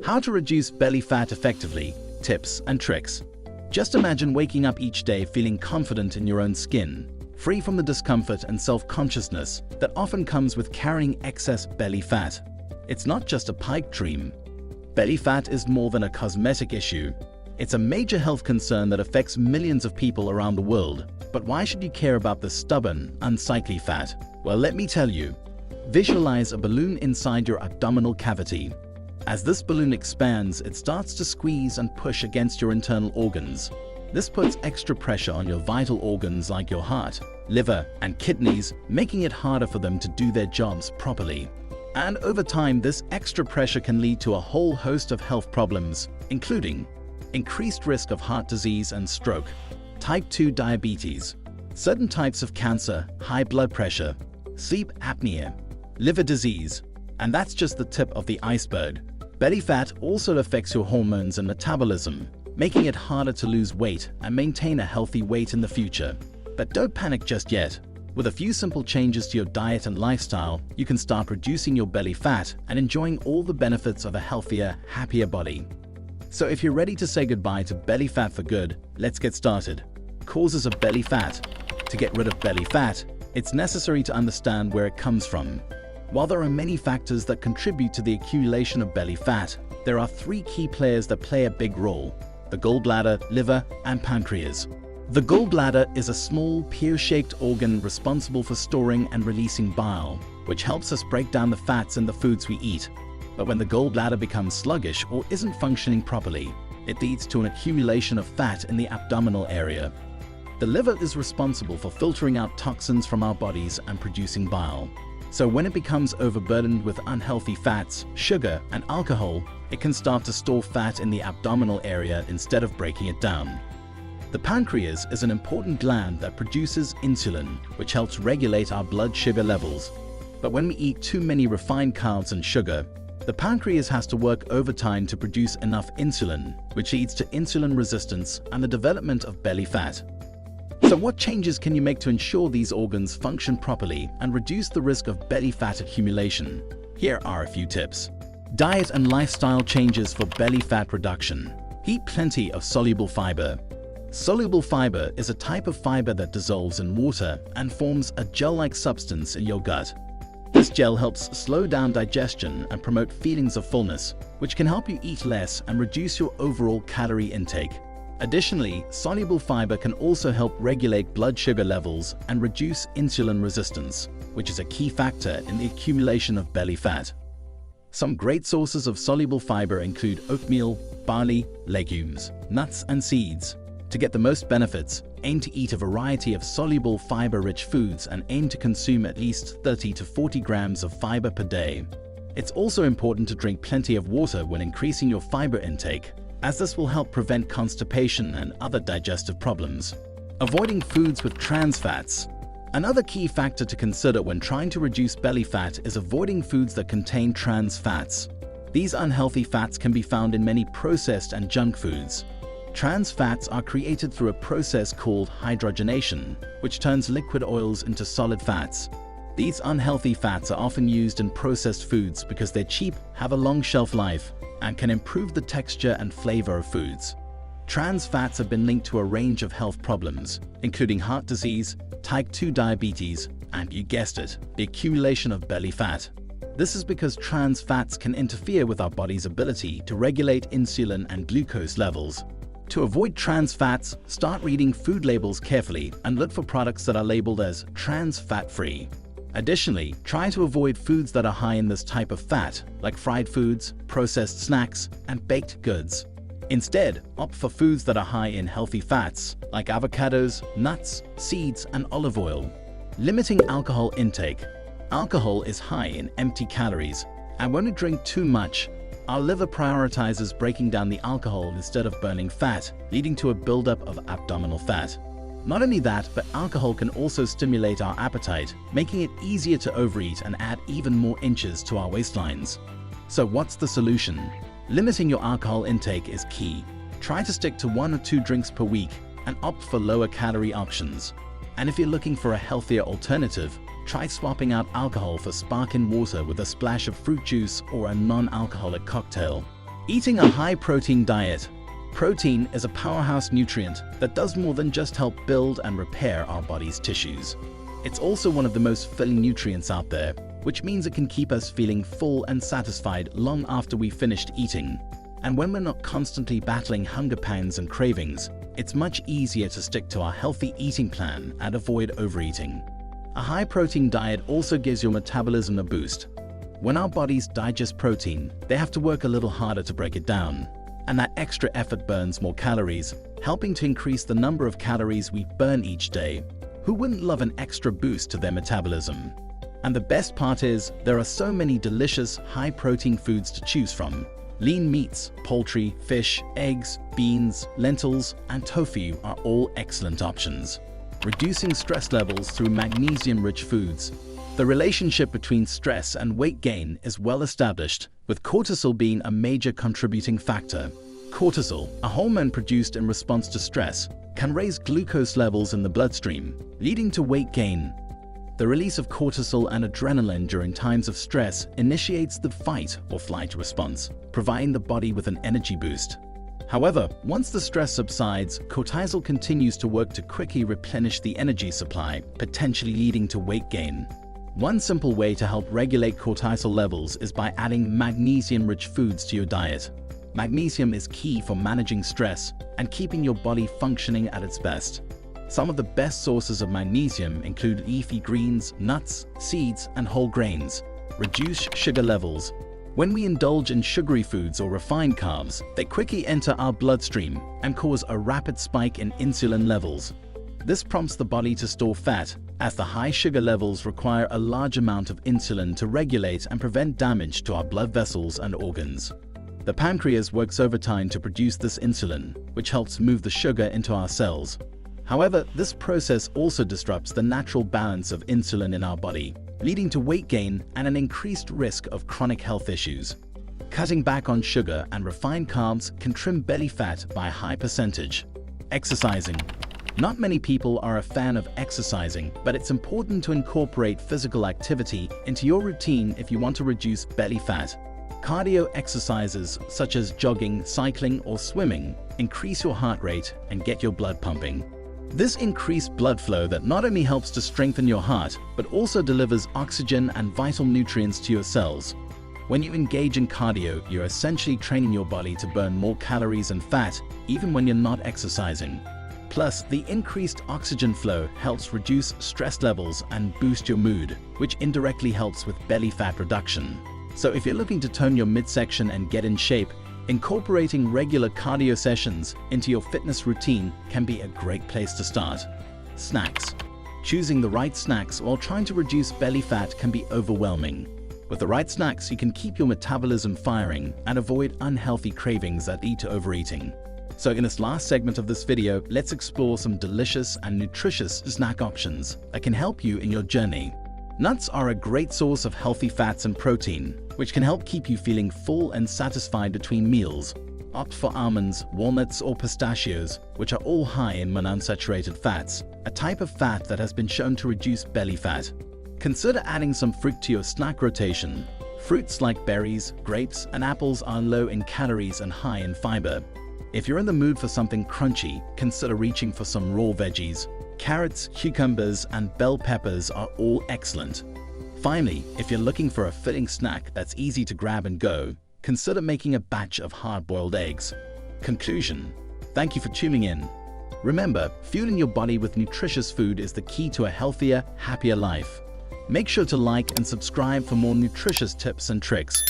How to reduce belly fat effectively, tips and tricks. Just imagine waking up each day feeling confident in your own skin, free from the discomfort and self-consciousness that often comes with carrying excess belly fat. It's not just a pipe dream. Belly fat is more than a cosmetic issue. It's a major health concern that affects millions of people around the world. But why should you care about the stubborn, unsightly fat? Well, let me tell you. Visualize a balloon inside your abdominal cavity. As this balloon expands, it starts to squeeze and push against your internal organs. This puts extra pressure on your vital organs like your heart, liver, and kidneys, making it harder for them to do their jobs properly. And over time, this extra pressure can lead to a whole host of health problems, including increased risk of heart disease and stroke, type 2 diabetes, certain types of cancer, high blood pressure, sleep apnea, liver disease, and that's just the tip of the iceberg. Belly fat also affects your hormones and metabolism, making it harder to lose weight and maintain a healthy weight in the future. But don't panic just yet. With a few simple changes to your diet and lifestyle, you can start reducing your belly fat and enjoying all the benefits of a healthier, happier body. So if you're ready to say goodbye to belly fat for good, let's get started. Causes of belly fat. To get rid of belly fat, it's necessary to understand where it comes from. While there are many factors that contribute to the accumulation of belly fat, there are three key players that play a big role: the gallbladder, liver, and pancreas. The gallbladder is a small, pear-shaped organ responsible for storing and releasing bile, which helps us break down the fats in the foods we eat. But when the gallbladder becomes sluggish or isn't functioning properly, it leads to an accumulation of fat in the abdominal area. The liver is responsible for filtering out toxins from our bodies and producing bile. So when it becomes overburdened with unhealthy fats, sugar, and alcohol, it can start to store fat in the abdominal area instead of breaking it down. The pancreas is an important gland that produces insulin, which helps regulate our blood sugar levels. But when we eat too many refined carbs and sugar, the pancreas has to work overtime to produce enough insulin, which leads to insulin resistance and the development of belly fat. So what changes can you make to ensure these organs function properly and reduce the risk of belly fat accumulation? Here are a few tips. Diet and lifestyle changes for belly fat reduction. Eat plenty of soluble fiber. Soluble fiber is a type of fiber that dissolves in water and forms a gel-like substance in your gut. This gel helps slow down digestion and promote feelings of fullness, which can help you eat less and reduce your overall calorie intake. Additionally, soluble fiber can also help regulate blood sugar levels and reduce insulin resistance, which is a key factor in the accumulation of belly fat. Some great sources of soluble fiber include oatmeal, barley, legumes, nuts, and seeds. To get the most benefits, aim to eat a variety of soluble fiber-rich foods and aim to consume at least 30 to 40 grams of fiber per day. It's also important to drink plenty of water when increasing your fiber intake, as this will help prevent constipation and other digestive problems. Avoiding foods with trans fats. Another key factor to consider when trying to reduce belly fat is avoiding foods that contain trans fats. These unhealthy fats can be found in many processed and junk foods. Trans fats are created through a process called hydrogenation, which turns liquid oils into solid fats. These unhealthy fats are often used in processed foods because they're cheap, have a long shelf life, and can improve the texture and flavor of foods. Trans fats have been linked to a range of health problems, including heart disease, type 2 diabetes, and you guessed it, the accumulation of belly fat. This is because trans fats can interfere with our body's ability to regulate insulin and glucose levels. To avoid trans fats, start reading food labels carefully and look for products that are labeled as trans fat-free. Additionally, try to avoid foods that are high in this type of fat, like fried foods, processed snacks, and baked goods. Instead, opt for foods that are high in healthy fats, like avocados, nuts, seeds, and olive oil. Limiting alcohol intake. Alcohol is high in empty calories, and when we drink too much, our liver prioritizes breaking down the alcohol instead of burning fat, leading to a buildup of abdominal fat. Not only that, but alcohol can also stimulate our appetite, making it easier to overeat and add even more inches to our waistlines. So what's the solution? Limiting your alcohol intake is key. Try to stick to 1 or 2 drinks per week and opt for lower calorie options. And if you're looking for a healthier alternative, try swapping out alcohol for sparkling water with a splash of fruit juice or a non-alcoholic cocktail. Eating a high-protein diet. Protein is a powerhouse nutrient that does more than just help build and repair our body's tissues. It's also one of the most filling nutrients out there, which means it can keep us feeling full and satisfied long after we've finished eating. And when we're not constantly battling hunger pangs and cravings, it's much easier to stick to our healthy eating plan and avoid overeating. A high-protein diet also gives your metabolism a boost. When our bodies digest protein, they have to work a little harder to break it down. And that extra effort burns more calories, helping to increase the number of calories we burn each day. Who wouldn't love an extra boost to their metabolism? And the best part is, there are so many delicious, high-protein foods to choose from. Lean meats, poultry, fish, eggs, beans, lentils, and tofu are all excellent options. Reducing stress levels through magnesium-rich foods. The relationship between stress and weight gain is well established, with cortisol being a major contributing factor. Cortisol, a hormone produced in response to stress, can raise glucose levels in the bloodstream, leading to weight gain. The release of cortisol and adrenaline during times of stress initiates the fight or flight response, providing the body with an energy boost. However, once the stress subsides, cortisol continues to work to quickly replenish the energy supply, potentially leading to weight gain. One simple way to help regulate cortisol levels is by adding magnesium-rich foods to your diet. Magnesium is key for managing stress and keeping your body functioning at its best. Some of the best sources of magnesium include leafy greens, nuts, seeds, and whole grains. Reduce sugar levels. When we indulge in sugary foods or refined carbs, they quickly enter our bloodstream and cause a rapid spike in insulin levels. This prompts the body to store fat, as the high sugar levels require a large amount of insulin to regulate and prevent damage to our blood vessels and organs. The pancreas works overtime to produce this insulin, which helps move the sugar into our cells. However, this process also disrupts the natural balance of insulin in our body, leading to weight gain and an increased risk of chronic health issues. Cutting back on sugar and refined carbs can trim belly fat by a high percentage. Exercising. Not many people are a fan of exercising, but it's important to incorporate physical activity into your routine if you want to reduce belly fat. Cardio exercises such as jogging, cycling, or swimming increase your heart rate and get your blood pumping. This increased blood flow that not only helps to strengthen your heart, but also delivers oxygen and vital nutrients to your cells. When you engage in cardio, you're essentially training your body to burn more calories and fat, even when you're not exercising. Plus, the increased oxygen flow helps reduce stress levels and boost your mood, which indirectly helps with belly fat reduction. So if you're looking to tone your midsection and get in shape, incorporating regular cardio sessions into your fitness routine can be a great place to start. Snacks. Choosing the right snacks while trying to reduce belly fat can be overwhelming. With the right snacks, you can keep your metabolism firing and avoid unhealthy cravings that lead to overeating. So in this last segment of this video, let's explore some delicious and nutritious snack options that can help you in your journey. Nuts are a great source of healthy fats and protein, which can help keep you feeling full and satisfied between meals. Opt for almonds, walnuts, or pistachios, which are all high in monounsaturated fats, a type of fat that has been shown to reduce belly fat. Consider adding some fruit to your snack rotation. Fruits like berries, grapes, and apples are low in calories and high in fiber. If you're in the mood for something crunchy, consider reaching for some raw veggies. Carrots, cucumbers, and bell peppers are all excellent. Finally, if you're looking for a filling snack that's easy to grab and go, consider making a batch of hard-boiled eggs. Conclusion: thank you for tuning in. Remember, fueling your body with nutritious food is the key to a healthier, happier life. Make sure to like and subscribe for more nutritious tips and tricks.